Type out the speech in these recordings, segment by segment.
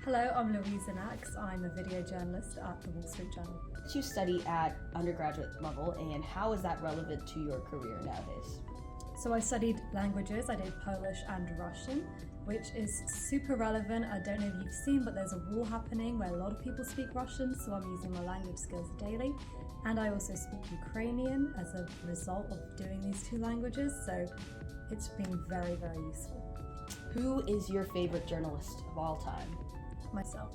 Hello, I'm Louisa Naks. I'm a video journalist at the Wall Street Journal. What did you study at undergraduate level, and how is that relevant to your career nowadays? So I studied languages. I did Polish and Russian, which is super relevant. I don't know if you've seen, but there's a war happening where a lot of people speak Russian, so I'm using my language skills daily. And I also speak Ukrainian as a result of doing these two languages, so it's been very, very useful. Who is your favorite journalist of all time? Myself.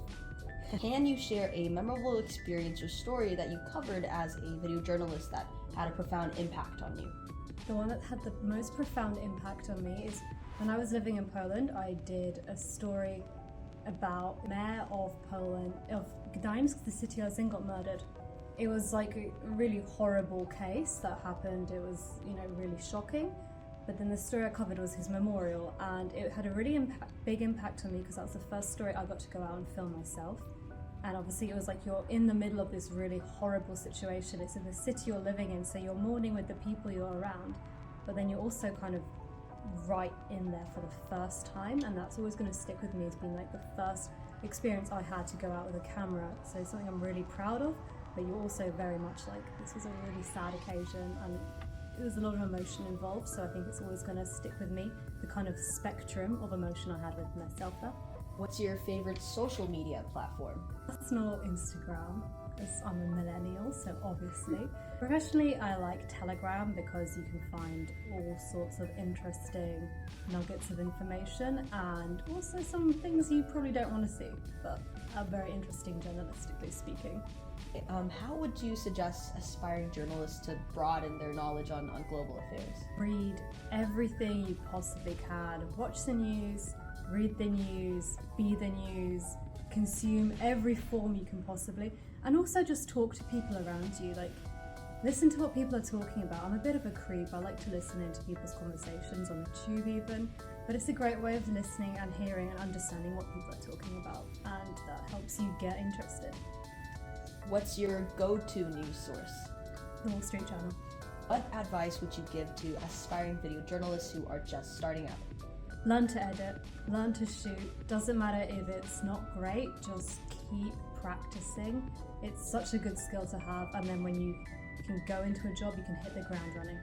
Can you share a memorable experience or story that you covered as a video journalist that had a profound impact on you? The one that had the most profound impact on me is when I was living in Poland. I did a story about the mayor of Poland, of Gdańsk, the city I was in, got murdered. It was like a really horrible case that happened. It was, really shocking. But then the story I covered was his memorial, and it had a really big impact on me because that was the first story I got to go out and film myself. And obviously it was like you're in the middle of this really horrible situation. It's in the city you're living in, so you're mourning with the people you're around, but then you're also kind of right in there for the first time, and that's always going to stick with me as being like the first experience I had to go out with a camera. So it's something I'm really proud of, but you're also very much like, this was a really sad occasion and there was a lot of emotion involved, so I think it's always going to stick with me, the kind of spectrum of emotion I had with myself there. What's your favorite social media platform? Personal Instagram, because I'm a millennial, so obviously. Professionally, I like Telegram because you can find all sorts of interesting nuggets of information and also some things you probably don't want to see, but are very interesting journalistically speaking. How would you suggest aspiring journalists to broaden their knowledge on global affairs? Read everything you possibly can. Watch the news, read the news, be the news, consume every form you can possibly, and also just talk to people around you. Like, listen to what people are talking about. I'm a bit of a creep. I like to listen into people's conversations on the tube even, but it's a great way of listening and hearing and understanding what people are talking about, and that helps you get interested. What's your go-to news source? The Wall Street Journal. What advice would you give to aspiring video journalists who are just starting out? Learn to edit, learn to shoot. Doesn't matter if it's not great, just keep practicing. It's such a good skill to have, and then when you can go into a job, you can hit the ground running.